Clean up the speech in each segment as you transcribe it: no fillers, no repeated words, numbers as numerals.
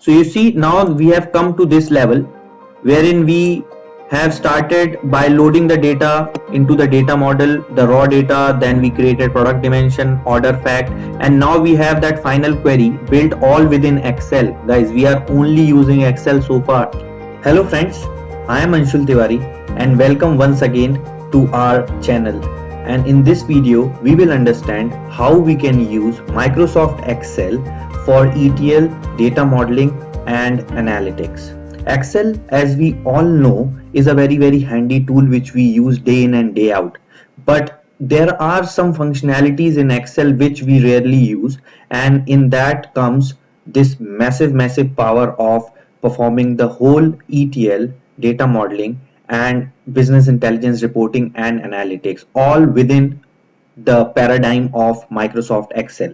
So you see, now we have come to this level wherein we have started by loading the data into the data model, the raw data, then we created product dimension, order fact, and now we have that final query built all within Excel. Guys, we are only using Excel so far. Hello friends, I am Anshul Tiwari and welcome once again to our channel. And in this video, we will understand how we can use Microsoft Excel for ETL, data modeling and analytics. Excel, as we all know, is a very handy tool which we use day in and day out. But there are some functionalities in Excel which we rarely use, and in that comes this massive power of performing the whole ETL, data modeling and business intelligence reporting and analytics, all within the paradigm of Microsoft Excel.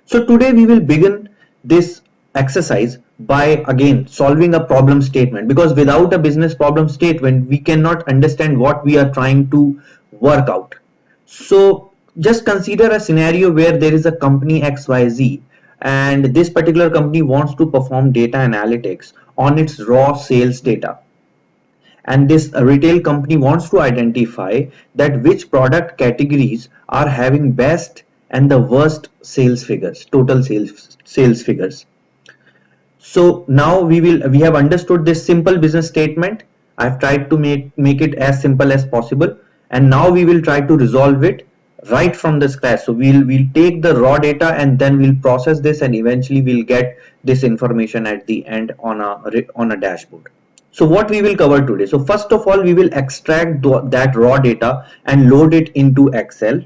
So today we will begin this exercise by again solving a problem statement, because without a business problem statement we cannot understand what we are trying to work out. So just consider a scenario where there is a company XYZ and this particular company wants to perform data analytics on its raw sales data, and this retail company wants to identify that which product categories are having best and the worst sales figures, total sales figures. So now we have understood this simple business statement. I've tried to make it as simple as possible, and now we will try to resolve it right from the scratch. So we'll take the raw data and then we'll process this, and eventually we'll get this information at the end on a dashboard. So what we will cover today. So first of all, we will extract that raw data and load it into Excel.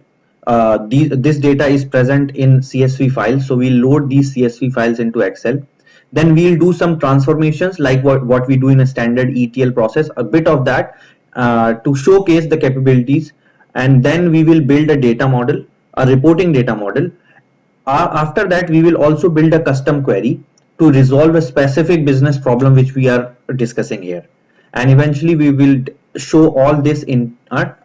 This data is present in CSV files, so we'll load these CSV files into Excel. Then we'll do some transformations like what we do in a standard ETL process, a bit of that to showcase the capabilities. And then we will build a data model, a reporting data model. After that, we will also build a custom query to resolve a specific business problem which we are discussing here. And eventually we will show all this in our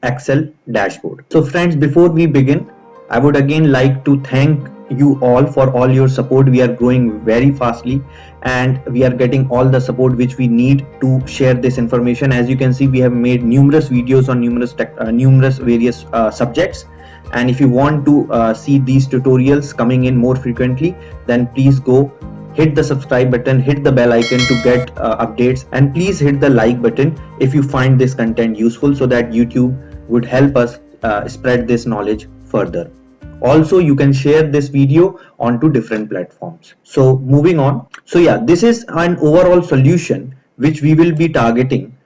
Excel dashboard. So friends, before we begin, I would again like to thank you all for all your support. We are growing very fastly and we are getting all the support which we need to share this information. As you can see, we have made numerous videos on numerous various subjects. And if you want to see these tutorials coming in more frequently, then please go hit the subscribe button, hit the bell icon to get updates, and please hit the like button if you find this content useful, so that YouTube would help us spread this knowledge further. Also, you can share this video onto different platforms. So moving on. So yeah, this is an overall solution which we will be targeting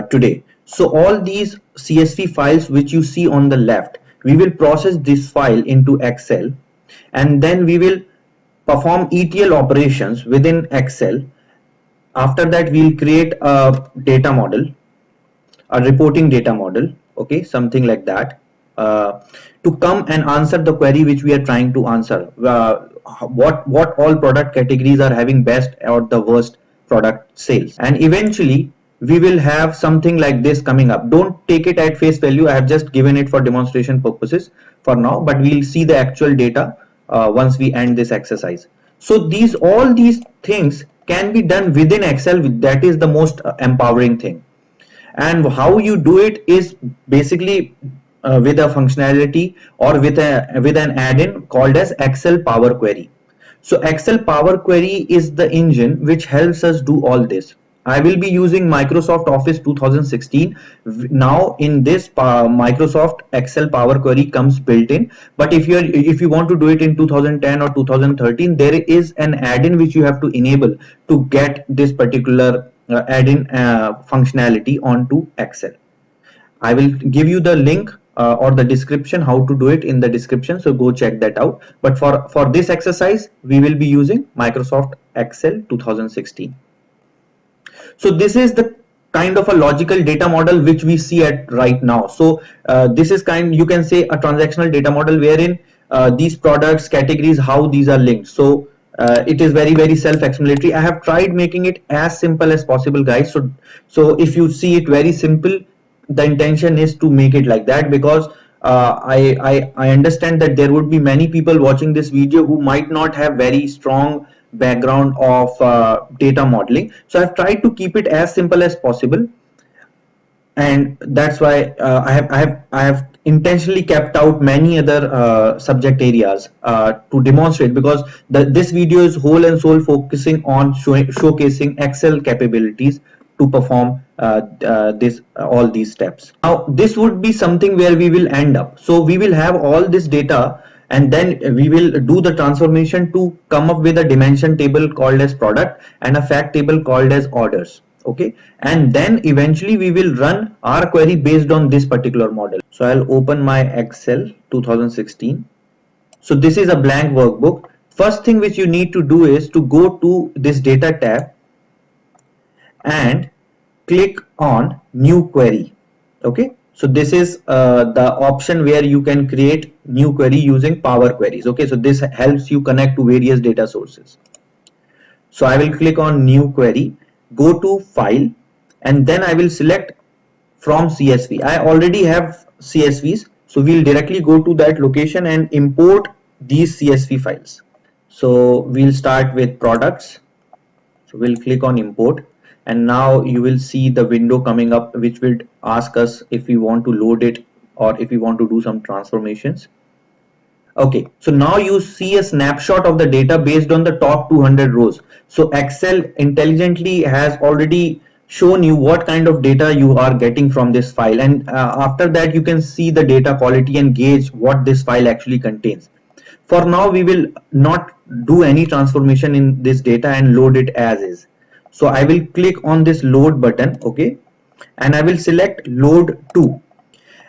today. So all these CSV files which you see on the left, we will process this file into Excel, and then we will perform ETL operations within Excel. After that, we'll create a data model, a reporting data model, okay, something like that, to come and answer the query which we are trying to answer. What all product categories are having best or the worst product sales, and eventually we will have something like this coming up. Don't take it at face value. I have just given it for demonstration purposes for now, but we'll see the actual data once we end this exercise. So all these things can be done within Excel. That is the most empowering thing. And how you do it is basically with a functionality or with an add-in called as Excel Power Query. So Excel Power Query is the engine which helps us do all this. I will be using Microsoft Office 2016. Now in this Microsoft Excel Power Query comes built in, but if you want to do it in 2010 or 2013, there is an add-in which you have to enable to get this particular add-in functionality onto Excel. I will give you the link or the description how to do it in the description, so go check that out. But for this exercise we will be using Microsoft Excel 2016. So this is the kind of a logical data model which we see at right now. So this is you can say a transactional data model wherein these products categories, how these are linked. So it is very self-explanatory. I have tried making it as simple as possible, guys. So if you see it very simple, the intention is to make it like that, because I understand that there would be many people watching this video who might not have very strong background of data modeling. So I've tried to keep it as simple as possible, and that's why I have intentionally kept out many other subject areas to demonstrate, because this video is whole and sole focusing on showcasing Excel capabilities to perform this all these steps. Now this would be something where we will end up. So we will have all this data, and then we will do the transformation to come up with a dimension table called as product and a fact table called as orders. Okay, and then eventually we will run our query based on this particular model. So I'll open my Excel 2016. So this is a blank workbook. First thing which you need to do is to go to this data tab and click on new query. Okay, so this is the option where you can create new query using Power Queries. Okay, so this helps you connect to various data sources. So I will click on new query, go to file, and then I will select from CSV. I already have CSVs, so we'll directly go to that location and import these CSV files. So we'll start with products. So we'll click on import, and now you will see the window coming up which will ask us if we want to load it or if we want to do some transformations. Okay, so now you see a snapshot of the data based on the top 200 rows. So Excel intelligently has already shown you what kind of data you are getting from this file, and after that you can see the data quality and gauge what this file actually contains. For now we will not do any transformation in this data and load it as is. So I will click on this load button, okay, and I will select load to,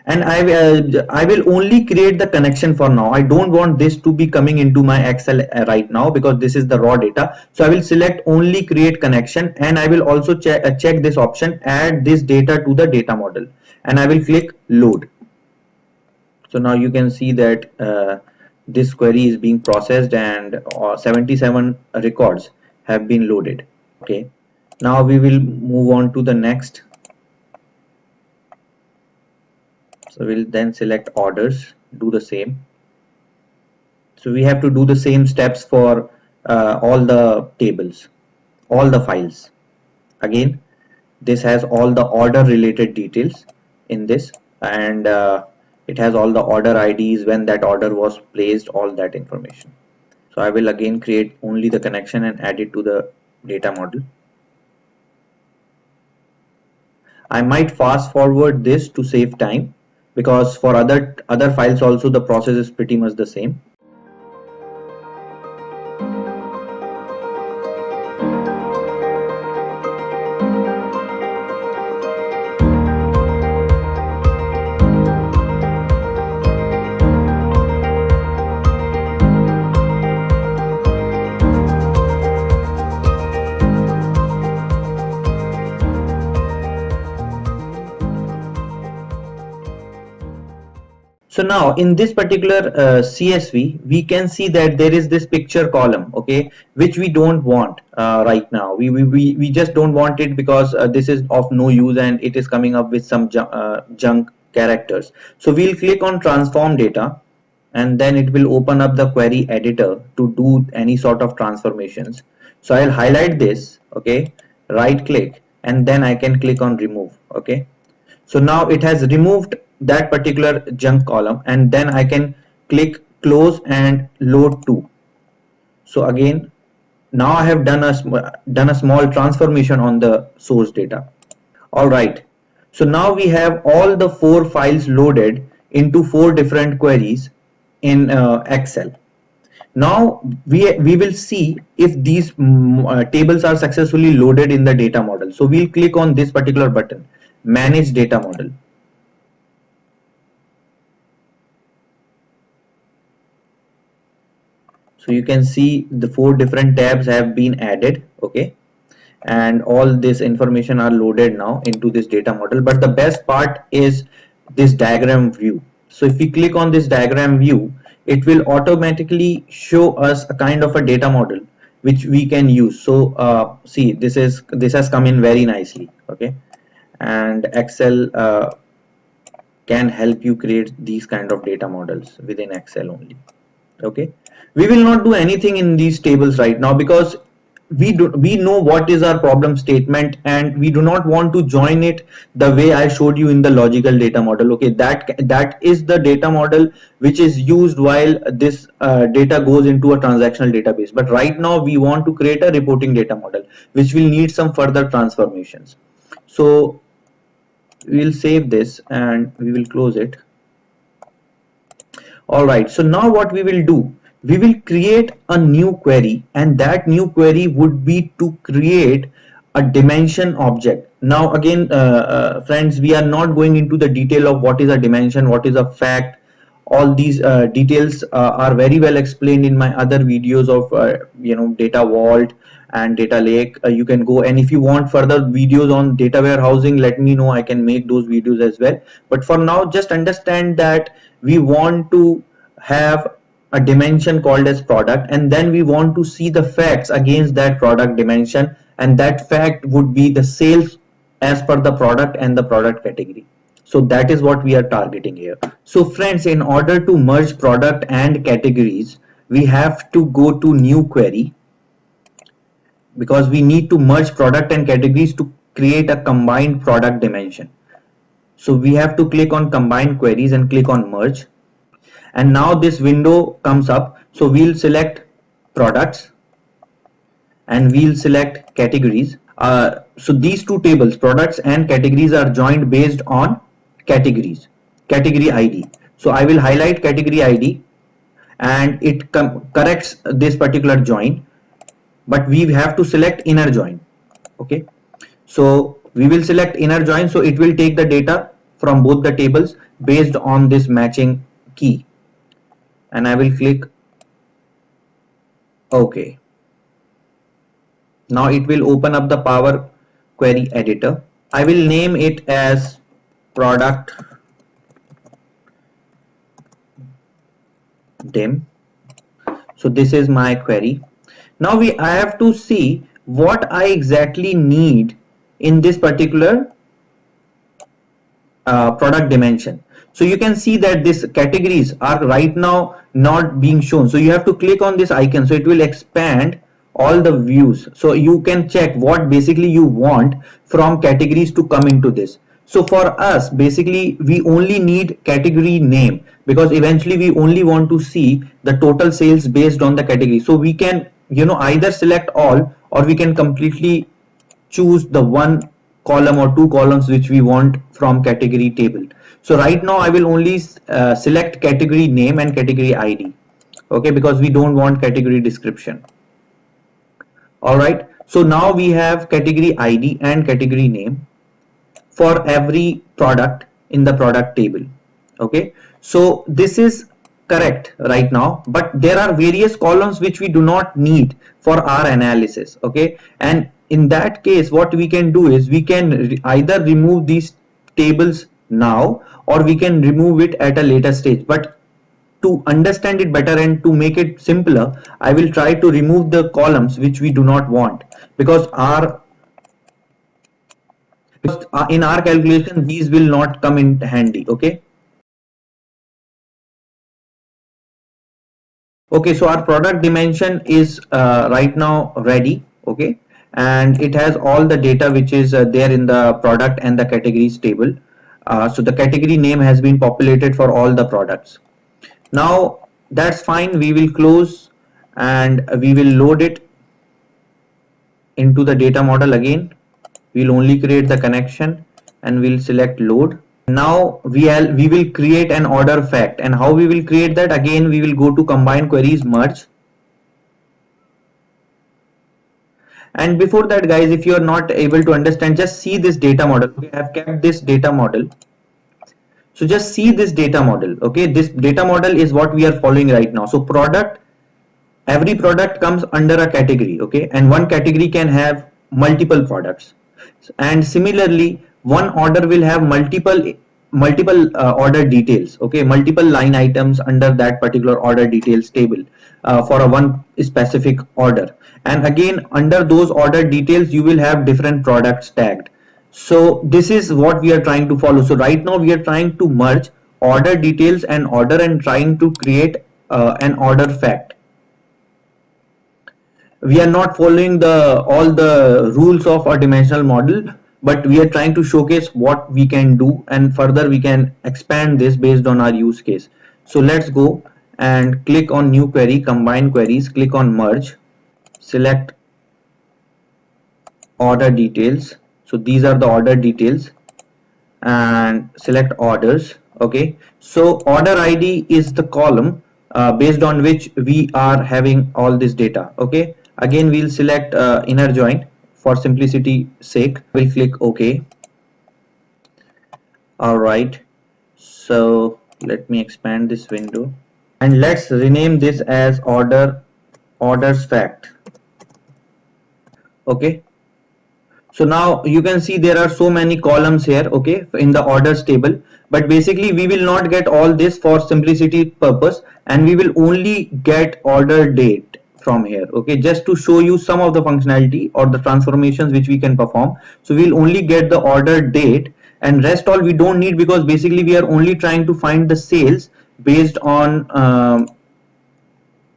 and I will only create the connection for now. I don't want this to be coming into my Excel right now because this is the raw data. So I will select only create connection, and I will also check this option, add this data to the data model, and I will click load. So now you can see that this query is being processed and 77 records have been loaded. Okay, now we will move on to the next. So we'll then select orders, do the same. So we have to do the same steps for all the tables, all the files. Again, this has all the order related details in this, and it has all the order IDs, when that order was placed, all that information. So I will again create only the connection and add it to the data model. I might fast forward this to save time, because for other files also the process is pretty much the same. So now in this particular CSV, we can see that there is this picture column, okay, which we don't want right now. We just don't want it because this is of no use and it is coming up with some junk characters. So we'll click on transform data, and then it will open up the query editor to do any sort of transformations. So I'll highlight this, okay, right click, and then I can click on remove. Okay, so now it has removed that particular junk column, and then I can click close and load to. So again, now I have done a small transformation on the source data. All right, so now we have all the 4 files loaded into 4 different queries in Excel. Now we will see if these tables are successfully loaded in the data model. So we'll click on this particular button, manage data model. So you can see the 4 different tabs have been added, okay, and all this information are loaded now into this data model. But the best part is this diagram view. So if we click on this diagram view, it will automatically show us a kind of a data model which we can use. So see, this has come in very nicely, okay, and Excel can help you create these kind of data models within Excel only. Okay, We will not do anything in these tables right now because we know what is our problem statement, and we do not want to join it the way I showed you in the logical data model. Okay, that is the data model which is used while this data goes into a transactional database. But right now we want to create a reporting data model which will need some further transformations. So we'll save this and we will close it. Alright, so now what we will do, we will create a new query, and that new query would be to create a dimension object. Now again, friends, we are not going into the detail of what is a dimension, what is a fact. All these details are very well explained in my other videos of data vault and data lake. You can go, and if you want further videos on data warehousing, let me know, I can make those videos as well. But for now, just understand that we want to have a dimension called as product, and then we want to see the facts against that product dimension, and that fact would be the sales as per the product and the product category. So that is what we are targeting here. So friends, in order to merge product and categories, we have to go to new query, because we need to merge product and categories to create a combined product dimension. So we have to click on combine queries and click on merge, and now this window comes up. So we'll select products and we'll select categories. So these two tables, products and categories, are joined based on categories, category ID. So I will highlight category ID and it corrects this particular join, but we have to select inner join. Okay, so we will select inner join, so it will take the data from both the tables based on this matching key, and I will click OK. Now it will open up the Power Query editor. I will name it as product dim. So this is my query. Now I have to see what I exactly need in this particular product dimension. So you can see that these categories are right now not being shown. So you have to click on this icon, so it will expand all the views. So you can check what basically you want from categories to come into this. So for us, basically we only need category name, because eventually we only want to see the total sales based on the category. So we can either select all, or we can completely choose the one column or two columns which we want from category table. So right now I will only select category name and category ID, okay, because we don't want category description. All right, so now we have category ID and category name for every product in the product table. Okay, so this is correct right now, but there are various columns which we do not need for our analysis. Okay, and in that case what we can do is we can either remove these tables now, or we can remove it at a later stage. But to understand it better and to make it simpler, I will try to remove the columns which we do not want, because in our calculation these will not come in handy. Okay, so our product dimension is right now ready. Okay, and it has all the data which is there in the product and the categories table. So the category name has been populated for all the products. Now that's fine, we will close and we will load it into the data model again. We'll only create the connection and we'll select load. Now we will create an order fact, and how we will create that, again we will go to combine queries, merge. And before that guys, if you are not able to understand, just see this data model. We have kept this data model, so just see this data model. Okay, this data model is what we are following right now. So product, every product comes under a category. Okay, and one category can have multiple products, and similarly one order will have multiple order details. Okay, multiple line items under that particular order details table for a one specific order, and again under those order details you will have different products tagged. So this is what we are trying to follow. So right now we are trying to merge order details and order, and trying to create an order fact. we are not following the all the rules of a dimensional model, but we are trying to showcase what we can do, and further we can expand this based on our use case. So let's go and click on new query, combine queries, click on merge, select order details. So these are the order details, and select orders. Okay, so order ID is the column based on which we are having all this data. Okay, again we'll select inner join for simplicity sake. We'll click OK. All right, so let me expand this window and let's rename this as orders fact. Okay, so now you can see there are so many columns here, okay, in the orders table, but basically we will not get all this for simplicity purpose, and we will only get order date from here. Okay, just to show you some of the functionality or the transformations which we can perform. So we'll only get the order date, and rest all we don't need, because basically we are only trying to find the sales based on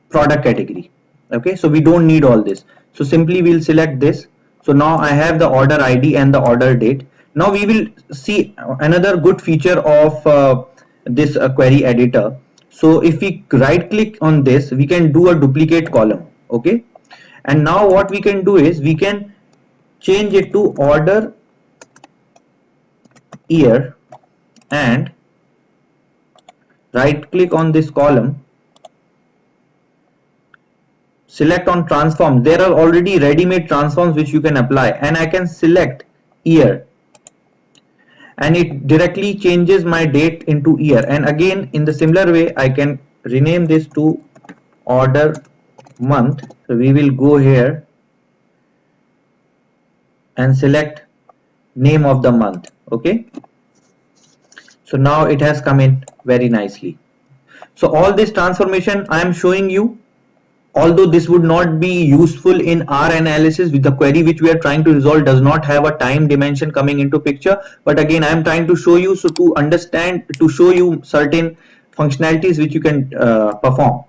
product category. Okay, so we don't need all this, so simply we'll select this. So now I have the order ID and the order date. Now we will see another good feature of this query editor. So if we right click on this, we can do a duplicate column. Okay, and now what we can do is we can change it to order year, and right click on this column, select on transform. There are already ready-made transforms which you can apply, and I can select year, and it directly changes my date into year. And again in the similar way I can rename this to order month. So we will go here and select name of the month. Okay, so now it has come in very nicely. So all this transformation I am showing you, although this would not be useful in our analysis, with the query which we are trying to resolve does not have a time dimension coming into picture, but again I am trying to show you, so to understand, to show you certain functionalities which you can perform.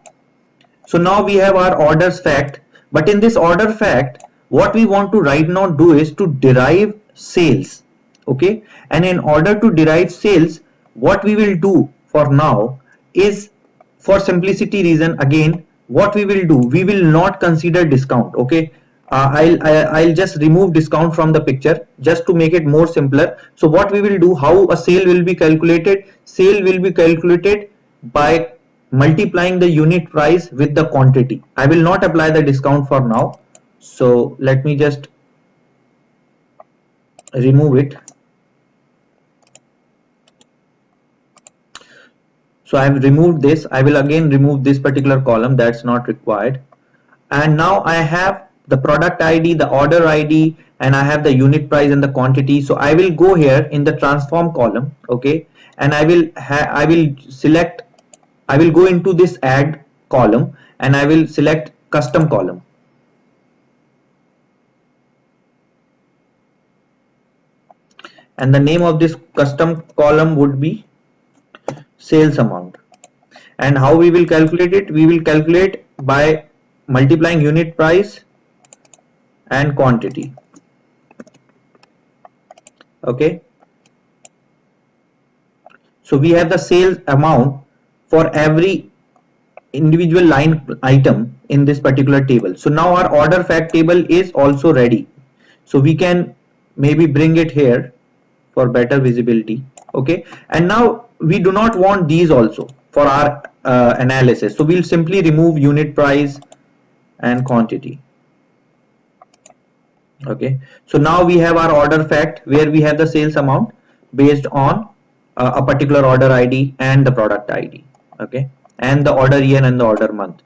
So now we have our orders fact, but in this order fact what we want to right now do is to derive sales. Okay, and in order to derive sales, what we will do for now is, for simplicity reason, again what we will do, we will not consider discount. Okay, I'll just remove discount from the picture just to make it more simpler. So what we will do, how a sale will be calculated, sale will be calculated by multiplying the unit price with the quantity. I will not apply the discount for now, so let me just remove it. So I have removed this. I will again remove this particular column, that's not required. And now I have the product ID, the order ID, and I have the unit price and the quantity. So I will go here in the transform column. Okay, and I will select, I will go into this add column, and I will select custom column. And the name of this custom column would be sales amount. And how we will calculate it, we will calculate by multiplying unit price and quantity. Okay, so we have the sales amount for every individual line item in this particular table. So now our order fact table is also ready, so we can maybe bring it here for better visibility. Okay, and now we do not want these also for our analysis, so we'll simply remove unit price and quantity. Okay, so now we have our order fact where we have the sales amount based on a particular order ID and the product ID. Okay, and the order year and the order month.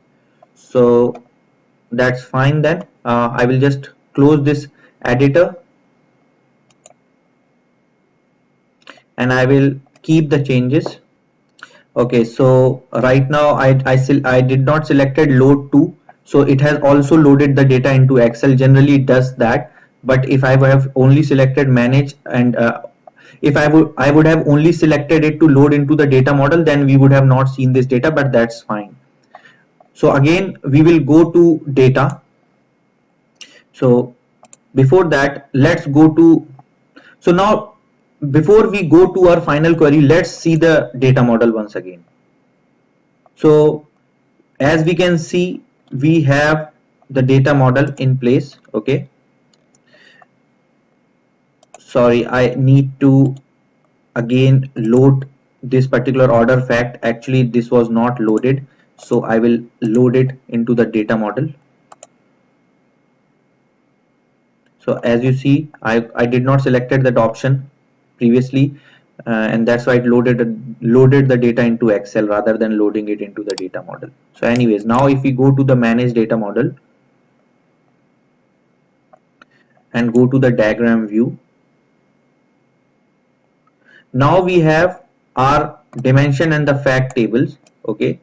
So that's fine then. I will just close this editor and I will keep the changes. Okay, so right now I did not selected load to, so it has also loaded the data into Excel. Generally it does that, but if I have only selected manage, and if I would have only selected it to load into the data model, then we would have not seen this data, but that's fine. So again we will go to data, So before that, let's go to, so now before we go to our final query, let's see the data model once again. So as we can see, we have the data model in place. Okay, sorry, I need to again load this particular order fact. Actually this was not loaded, so I will load it into the data model. So as you see, I did not selected that option previously, and that's why it loaded the data into Excel rather than loading it into the data model. So anyways, now if we go to the manage data model and go to the diagram view, now we have our dimension and the fact tables. Okay,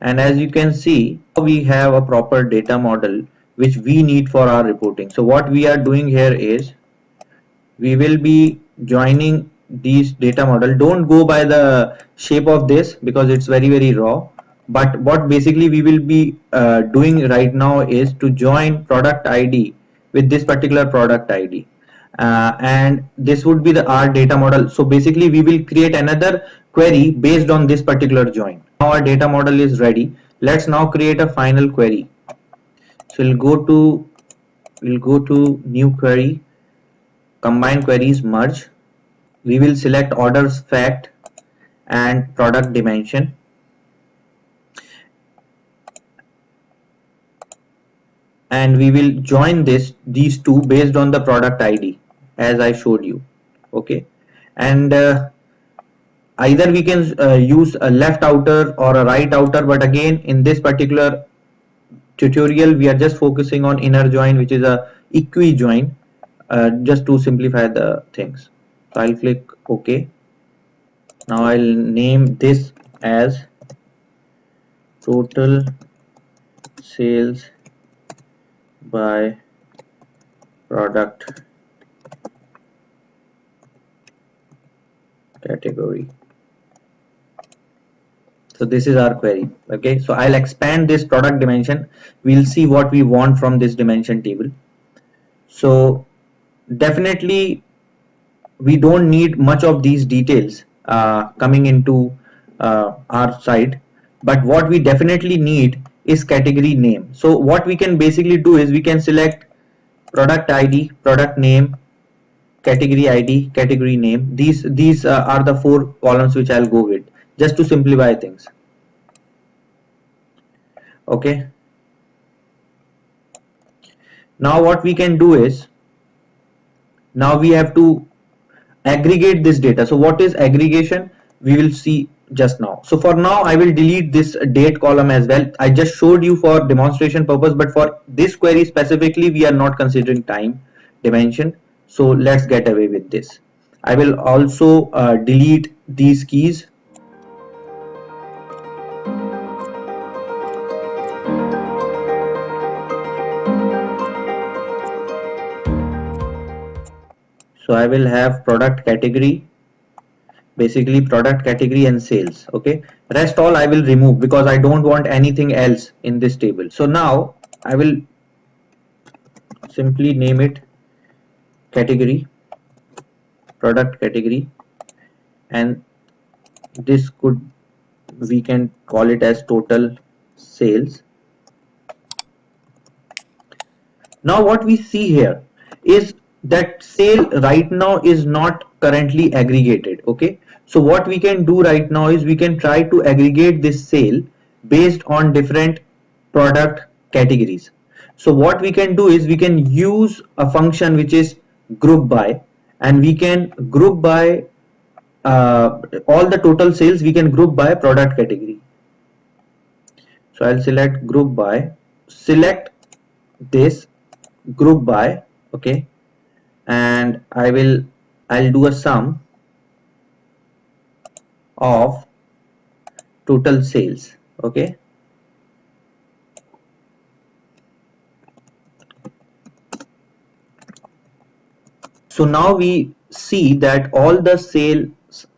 and as you can see, we have a proper data model which we need for our reporting. So what we are doing here is we will be joining these data model. Don't go by the shape of this because it's very raw, but what basically we will be doing right now is to join product ID with this particular product ID, and this would be the our data model. So basically we will create another query based on this particular join. Now our data model is ready. Let's now create a final query. So we'll go to new query, combine queries, merge. We will select orders fact and product dimension, and we will join these two based on the product ID as I showed you. Okay, and either we can use a left outer or a right outer, but again in this particular tutorial we are just focusing on inner join, which is a equi join, just to simplify the things. So I'll click OK. Now I'll name this as total sales by product category. So this is our query. Okay, so I'll expand this product dimension. We'll see what we want from this dimension table. So definitely we don't need much of these details coming into our side, but what we definitely need is category name. So what we can basically do is we can select product ID, product name, category ID, category name. These are the four columns which I'll go with, just to simplify things. Okay, now what we can do is, now we have to aggregate this data. So what is aggregation? We will see just now. So for now I will delete this date column as well. I just showed you for demonstration purpose, but for this query specifically we are not considering time dimension. So let's get away with this. I will also delete these keys. So I will have product category, basically product category and sales. Okay, rest all I will remove because I don't want anything else in this table. So now I will simply name it category, product category, and this could, we can call it as total sales. Now what we see here is that sale right now is not currently aggregated. Okay, so what we can do right now is we can try to aggregate this sale based on different product categories. So what we can do is we can use a function which is group by, and we can group by all the total sales, we can group by product category. So I'll select group by, select this group by. Okay, and I'll do a sum of total sales. Okay, so now we see that all the sales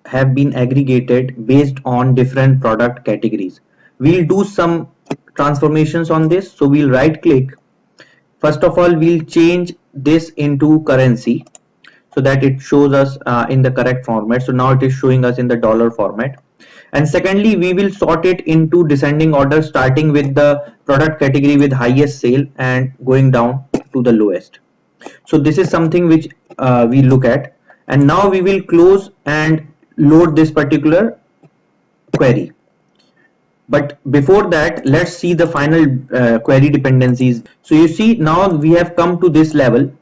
have been aggregated based on different product categories. We'll do some transformations on this. So we'll right click, First of all, we'll change this into currency so that it shows us in the correct format. So now it is showing us in the dollar format. And secondly, we will sort it into descending order, starting with the product category with highest sale and going down to the lowest. So this is something which we look at. And now we will close and load this particular query. But before that, let's see the final query dependencies. So you see, now we have come to this level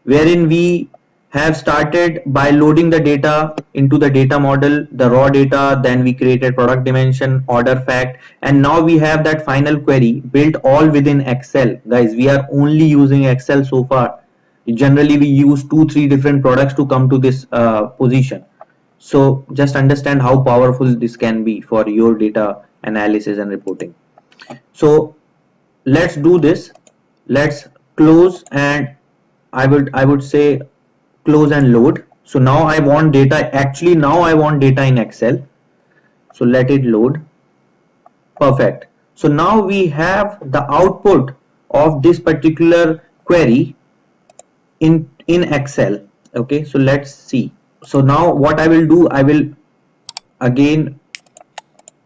wherein we have started by loading the data into the data model, the raw data, then we created product dimension, order fact, and now we have that final query built all within Excel. Guys, we are only using Excel so far. Generally, we use 2-3 different products to come to this position. So just understand how powerful this can be for your data analysis and reporting. So let's do this. Let's close, and I would say close and load. So now I want data. Actually, now I want data in Excel. So let it load. Perfect. So now we have the output of this particular query in Excel. Okay, so let's see. So now what I will do, I will again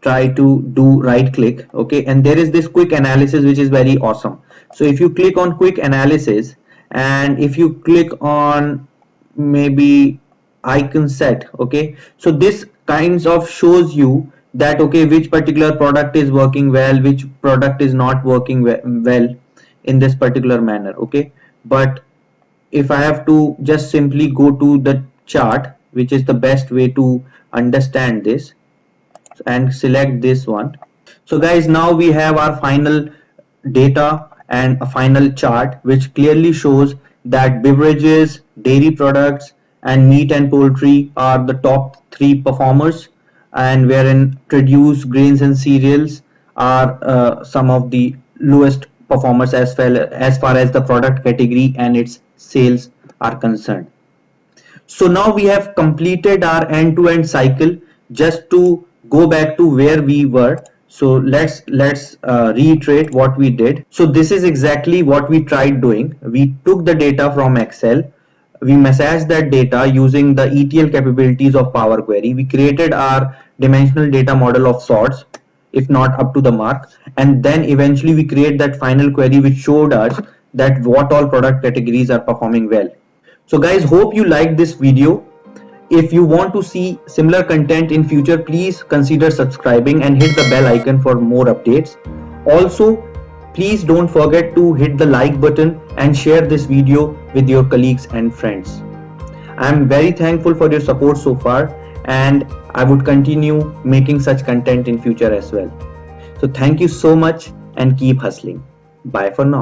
try to do right click. Okay, and there is this quick analysis which is very awesome. So if you click on quick analysis, and if you click on maybe icon set, okay, so this kinds of shows you that okay, which particular product is working well, which product is not working well in this particular manner. Okay, but if I have to just simply go to the chart, which is the best way to understand this, and select this one. So guys, now we have our final data and a final chart which clearly shows that beverages, dairy products, and meat and poultry are the top 3 performers, and wherein produce, grains and cereals are some of the lowest performers as far as the product category and its sales are concerned. So now we have completed our end-to-end cycle. Just to go back to where we were, so let's reiterate what we did. So this is exactly what we tried doing. We took the data from Excel, we massaged that data using the ETL capabilities of Power Query. We created our dimensional data model of sorts, if not up to the mark, and then eventually we create that final query which showed us that what all product categories are performing well. So guys, hope you liked this video. If you want to see similar content in future, please consider subscribing and hit the bell icon for more updates. Also, please don't forget to hit the like button and share this video with your colleagues and friends. I am very thankful for your support so far, and I would continue making such content in future as well. So thank you so much and keep hustling. Bye for now.